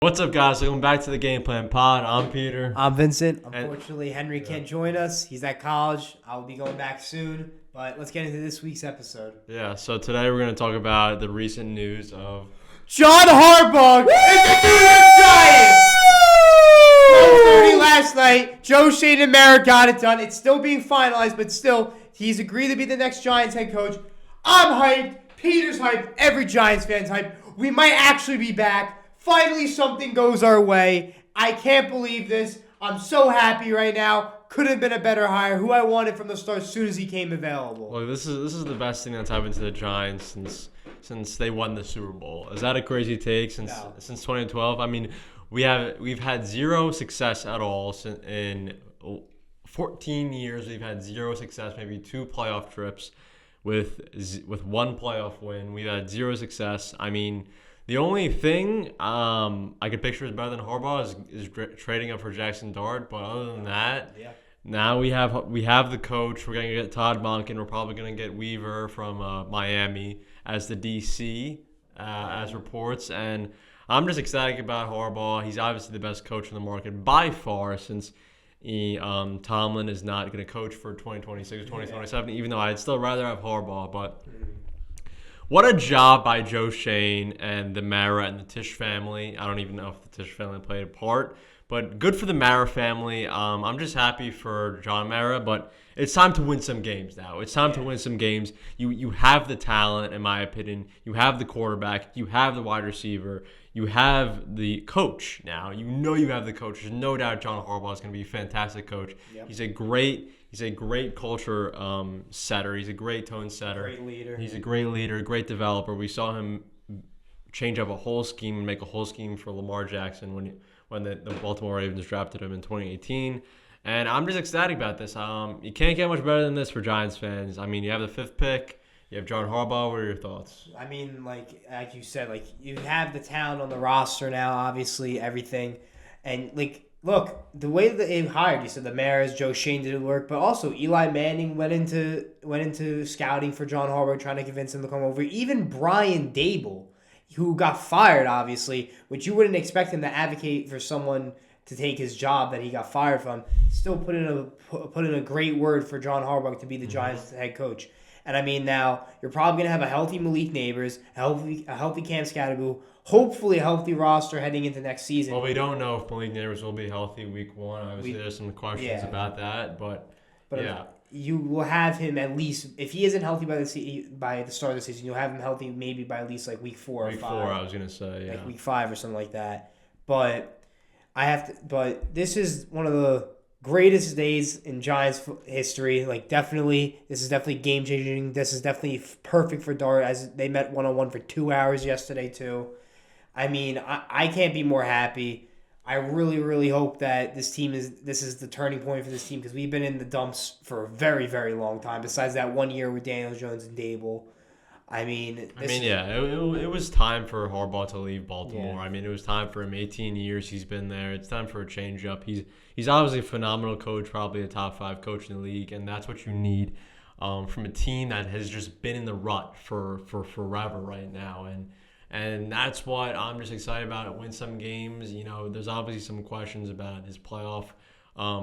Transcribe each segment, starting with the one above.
What's up, guys? Welcome back to the Game Plan Pod. I'm Peter. I'm Vincent. Unfortunately, Henry can't join us. He's at college. I'll be going back soon. But let's get into this week's episode. Yeah, so today we're going to talk about the recent news of John Harbough is the New York Giants! 12:30 last night. Joe Shane and Mara got it done. It's still being finalized, but still, he's agreed to be the next Giants head coach. I'm hyped. Peter's hyped. Every Giants fan's hyped. We might actually be back. Finally, something goes our way. I can't believe this. I'm so happy right now. Could have been a better hire. Who I wanted from the start as soon as he came available. Look, this is the best thing that's happened to the Giants since they won the Super Bowl. Is that a crazy take since 2012? I mean, we've had zero success at all in 14 years. We've had zero success, maybe 2 playoff trips with 1 playoff win. We've had zero success. I mean, the only thing I could picture is better than Harbaugh is trading up for Jackson Dart. But other than that, now we have the coach. We're going to get Todd Monken. We're probably going to get Weaver from Miami as the DC, as reports. And I'm just ecstatic about Harbaugh. He's obviously the best coach in the market by far since Tomlin is not going to coach for 2026 or 2027, even though I'd still rather have Harbaugh. But what a job by Joe Shane and the Mara and the Tisch family. I don't even know if the Tisch family played a part, but good for the Mara family. I'm just happy for John Mara, but it's time to win some games now. It's time to win some games. You have the talent, in my opinion. You have the quarterback. You have the wide receiver. You have the coach now. You know you have the coach. There's no doubt John Harbaugh is going to be a fantastic coach. Yep. He's a great culture setter. He's a great tone setter. Great leader. He's a great leader, great developer. We saw him change up a whole scheme and make a whole scheme for Lamar Jackson when the Baltimore Ravens drafted him in 2018. And I'm just ecstatic about this. You can't get much better than this for Giants fans. I mean, you have the 5th pick. You have John Harbaugh. What are your thoughts? I mean, like you said, you have the talent on the roster now, obviously, everything. And, look, the way that they hired, you said the Maras, Joe Shane did work, but also Eli Manning went into scouting for John Harbaugh, trying to convince him to come over. Even Brian Dable, who got fired, obviously, which you wouldn't expect him to advocate for someone to take his job that he got fired from, still put in a great word for John Harbaugh to be the Giants head coach. And I mean, now you're probably gonna have a healthy Malik Neighbors, a healthy Cam Scattergood, hopefully a healthy roster heading into next season. Well, we don't know if Malik Neighbors will be healthy week 1. Obviously, there's some questions about that, but yeah. You will have him at least, if he isn't healthy by the start of the season, you'll have him healthy maybe by at least week 4 or 5. Week 4, I was gonna say, yeah. Week 5 or something like that. But this is one of the greatest days in Giants history. This is definitely game changing. This is definitely perfect for Dart, as they met 1-on-1 for 2 hours yesterday too. I mean, I can't be more happy. I really, really hope that this is the turning point for this team, because we've been in the dumps for a very, very long time. Besides that 1 year with Daniel Jones and Dable. It was time for Harbaugh to leave Baltimore. Yeah. I mean, it was time for him. 18 years he's been there. It's time for a change up. He's obviously a phenomenal coach, probably a top 5 coach in the league, and that's what you need from a team that has just been in the rut for forever right now. And that's what I'm just excited about. Win some games. You know, there's obviously some questions about his playoff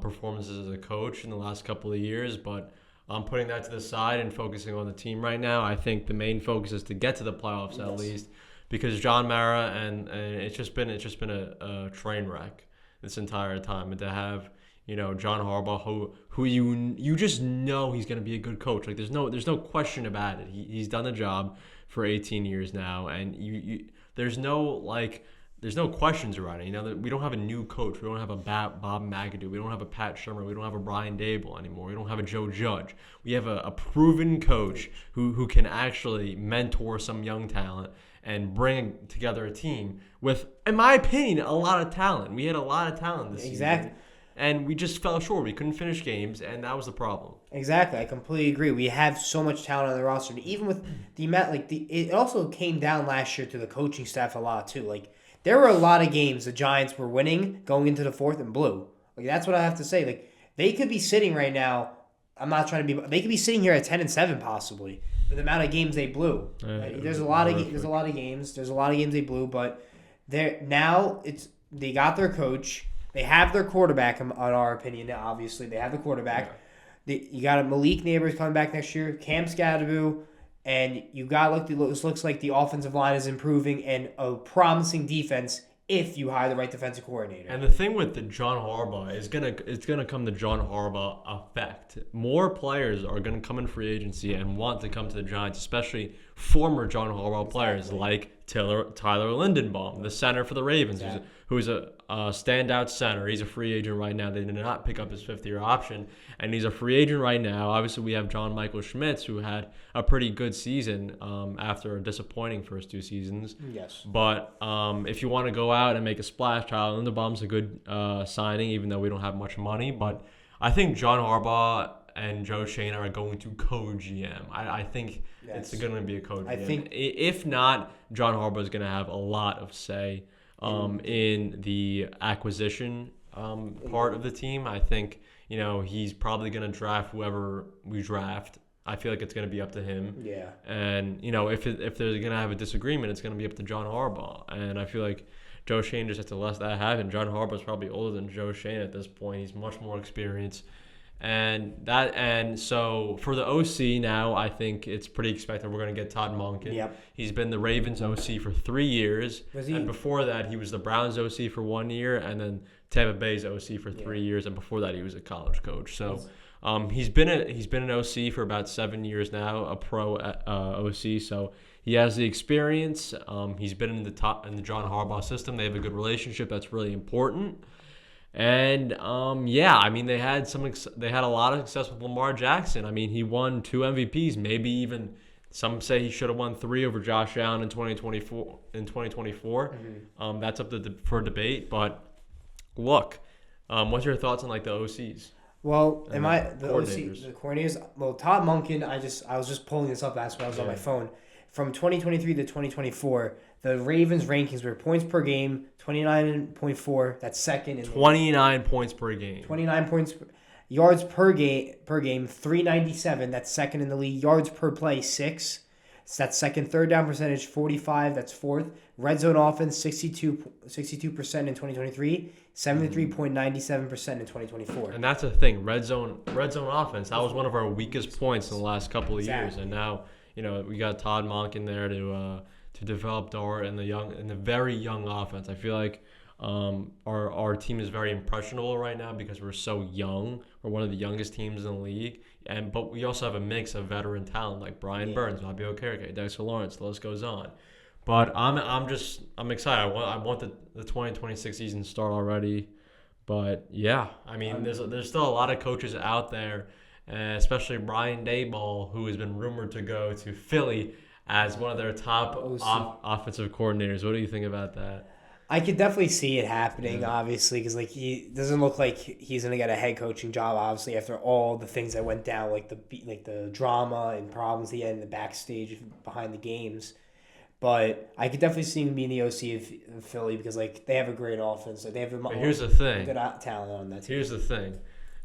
performances as a coach in the last couple of years, but I'm putting that to the side and focusing on the team right now. I think the main focus is to get to the playoffs at least, because John Mara and it's just been a train wreck this entire time. And to have John Harbaugh, who you just know he's going to be a good coach. There's no question about it. He's done the job for 18 years now, and there's no questions around it. We don't have a new coach. We don't have a Bob McAdoo. We don't have a Pat Shermer. We don't have a Brian Dable anymore. We don't have a Joe Judge. We have a proven coach who can actually mentor some young talent and bring together a team with, in my opinion, a lot of talent. We had a lot of talent this season. And we just fell short. We couldn't finish games, and that was the problem. Exactly. I completely agree. We have so much talent on the roster. And even with the amount, it also came down last year to the coaching staff a lot, too. There were a lot of games the Giants were winning going into the 4th and blew. That's what I have to say. They could be sitting right now. They could be sitting here at 10-7 possibly, with the amount of games they blew. There's a lot of games. There's a lot of games they blew, but they got their coach. They have their quarterback, on our opinion. Obviously, they have the quarterback. Yeah. You got a Malik Neighbors coming back next year. Cam Scadaboo. And you got it looks like the offensive line is improving and a promising defense if you hire the right defensive coordinator. And the thing with the John Harbaugh it's gonna come the John Harbaugh effect. More players are gonna come in free agency and want to come to the Giants, especially former John Harbaugh players like Tyler Lindenbaum, the center for the Ravens, who's a standout center. He's a free agent right now. They did not pick up his fifth-year option, and he's a free agent right now. Obviously, we have John Michael Schmitz, who had a pretty good season after a disappointing first 2 seasons. Yes. But if you want to go out and make a splash, Tyler Lindenbaum's a good signing, even though we don't have much money. But I think John Harbaugh and Joe Schoen are going to co-GM. I think it's going to be a co-GM. If not, John Harbaugh is going to have a lot of say in the acquisition part of the team. I think he's probably going to draft whoever we draft. I feel like it's going to be up to him. Yeah. And if they're going to have a disagreement, it's going to be up to John Harbaugh. And I feel like Joe Schoen just has to let that happen. John Harbaugh is probably older than Joe Schoen at this point. He's much more experienced. And so for the OC now, I think it's pretty expected we're going to get Todd Monken. Yep. He's been the Ravens OC for 3 years. And before that, he was the Browns OC for 1 year, and then Tampa Bay's OC for 3 years, and before that, he was a college coach. So he's been an OC for about 7 years now, a pro OC. So he has the experience. He's been in the John Harbaugh system. They have a good relationship. That's really important. And they had a lot of success with Lamar Jackson. I mean, he won 2 MVPs, maybe even some say he should have won 3 over Josh Allen in 2024. Mm-hmm. That's up for debate. But look, what's your thoughts on the OCs? Well, the coordinators? Well, Todd Monken, I was just pulling this up as I was on my phone. From 2023 to 2024, the Ravens rankings were points per game, 29.4. That's second in 29 points per game. 29 points. Yards per game, 397. That's second in the league. Yards per play, 6. So that's second. Third down percentage, 45. That's fourth. Red zone offense, 62% in 2023. 73.97% in 2024. And that's the thing. Red zone offense. That was one of our weakest points in the last couple of years, and now we got Todd Monken there to develop Dart and the very young offense. I feel like our team is very impressionable right now because we're so young. We're one of the youngest teams in the league, but we also have a mix of veteran talent like Brian Burns, Fabio Okereke, Dexter Lawrence. The list goes on. But I'm excited. I want the 2026 season to start already. But yeah, I mean, there's still a lot of coaches out there. Especially Brian Daboll, who has been rumored to go to Philly as one of their top offensive coordinators. What do you think about that? I could definitely see it happening, obviously, because he doesn't look like he's gonna get a head coaching job. Obviously, after all the things that went down, like the drama and problems he had in the backstage behind the games. But I could definitely see him being the OC of Philly because they have a great offense. They have here's the thing. Good talent on that team. Here's the thing.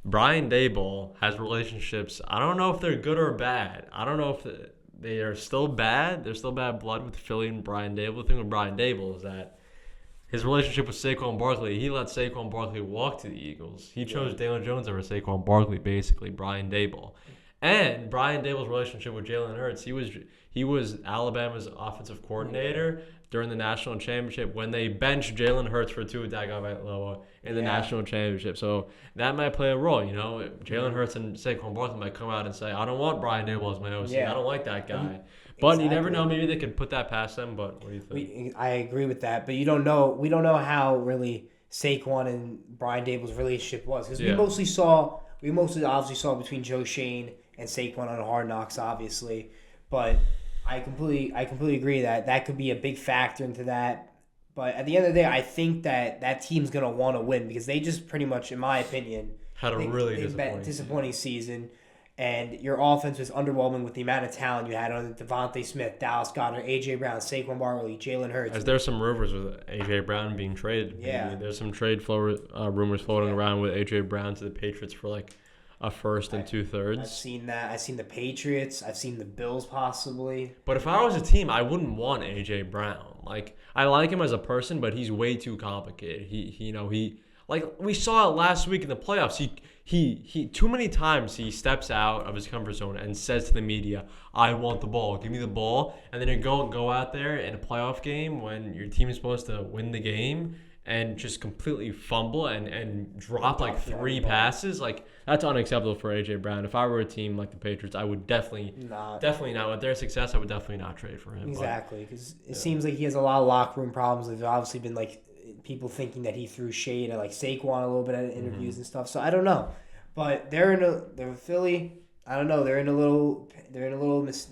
Brian Daboll has relationships. I don't know if they're good or bad. I don't know if they are still bad. There's still bad blood with Philly and Brian Daboll. The thing with Brian Daboll is that his relationship with Saquon Barkley, he let Saquon Barkley walk to the Eagles. He chose Daniel Jones over Saquon Barkley, basically, Brian Daboll. And Brian Daboll's relationship with Jalen Hurts, he was Alabama's offensive coordinator during the national championship when they benched Jalen Hurts for Tua Tagovailoa in the national championship. So that might play a role. Jalen Hurts and Saquon Barkley might come out and say, I don't want Brian Daboll as my OC. I don't like that guy. But you never know. Maybe they could put that past them. But what do you think? I agree with that. But you don't know. We don't know how really Saquon and Brian Daboll's relationship was. Because we mostly obviously saw between Joe Schoen and Saquon on Hard Knocks, obviously. But I completely agree that could be a big factor into that. But at the end of the day, I think that team's going to want to win because they just pretty much, in my opinion, had a really disappointing season. And your offense was underwhelming with the amount of talent you had on Devontae Smith, Dallas Goedert, A.J. Brown, Saquon Barkley, Jalen Hurts. As there's some rumors with A.J. Brown being traded. Yeah. There's some trade rumors floating around with A.J. Brown to the Patriots for a first and 2/3. I've seen that. I've seen the Patriots. I've seen the Bills possibly. But if I was a team, I wouldn't want AJ Brown. Like, I like him as a person, but he's way too complicated. He like we saw it last week in the playoffs. He too many times he steps out of his comfort zone and says to the media, "I want the ball. Give me the ball." And then you go out there in a playoff game when your team is supposed to win the game and just completely fumble and drop like 3 passes. Like, that's unacceptable for AJ Brown. If I were a team like the Patriots, I would definitely not. With their success, I would definitely not trade for him. Exactly, because it seems like he has a lot of locker room problems. There's obviously been like people thinking that he threw shade at like Saquon a little bit at interviews and stuff. So I don't know, but they're Philly. I don't know. They're in a little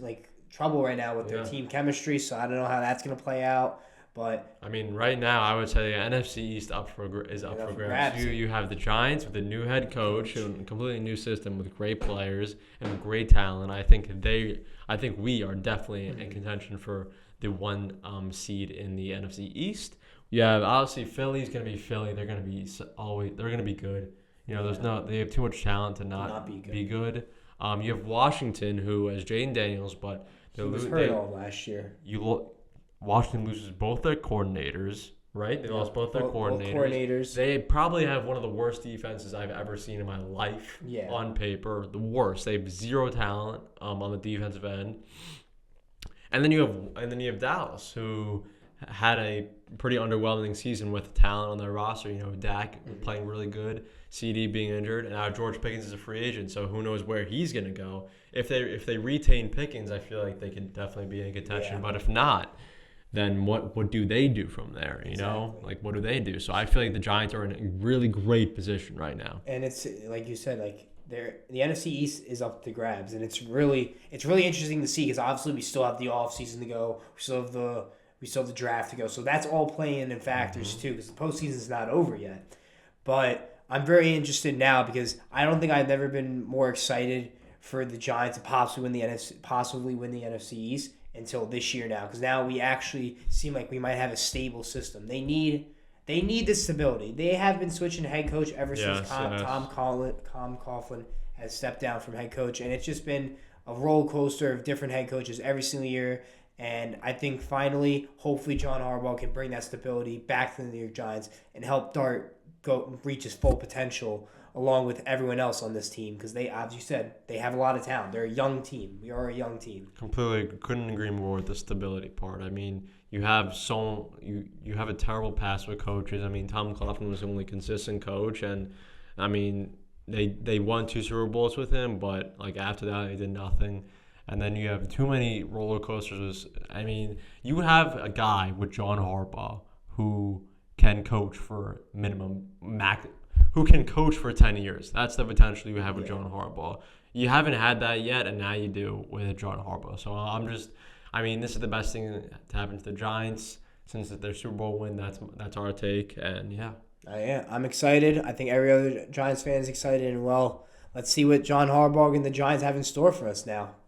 like trouble right now with their team chemistry. So I don't know how that's gonna play out. But I mean, right now, I would say the NFC East is up for grabs. You have the Giants with a new head coach and a completely new system with great players and great talent. I think we are definitely in contention for the 1 seed in the NFC East. Yeah, obviously Philly's gonna be Philly. They're gonna be good. They have too much talent to not be good. You have Washington, who has Jaden Daniels, but he was hurt all last year. Washington loses both their coordinators, right? They lost both their coordinators. They probably have one of the worst defenses I've ever seen in my life. Yeah. On paper, the worst. They have zero talent on the defensive end. And then you have Dallas, who had a pretty underwhelming season with talent on their roster. Dak playing really good, CD being injured, and now George Pickens is a free agent. So who knows where he's gonna go? If they retain Pickens, I feel like they could definitely be in contention. Yeah. But if not, then what do they do from there? Like, what do they do? So I feel like the Giants are in a really great position right now. And it's like you said, like the NFC East is up to grabs, and it's really interesting to see because obviously we still have the offseason to go. We still have the draft to go. So that's all playing in factors too because the postseason is not over yet. But I'm very interested now because I don't think I've never been more excited for the Giants to possibly win the NFC East until this year now, because now we actually seem like we might have a stable system. They need the stability. They have been switching head coach ever since Tom Coughlin has stepped down from head coach, and it's just been a roller coaster of different head coaches every single year. And I think finally, hopefully, John Harbaugh can bring that stability back to the New York Giants and help Dart reach his full potential along with everyone else on this team because they, as you said, they have a lot of talent. They're a young team. We are a young team. Completely couldn't agree more with the stability part. I mean, you have a terrible past with coaches. I mean, Tom Coughlin was the only consistent coach, and I mean, they won 2 Super Bowls with him, but like after that, they did nothing. And then you have too many roller coasters. I mean, you have a guy with John Harbaugh who can coach for who can coach for 10 years. That's the potential you have with John Harbaugh. You haven't had that yet, and now you do with John Harbaugh. So this is the best thing to happen to the Giants since their Super Bowl win. That's our take, and yeah. I'm excited. I think every other Giants fan is excited, and well, let's see what John Harbaugh and the Giants have in store for us now.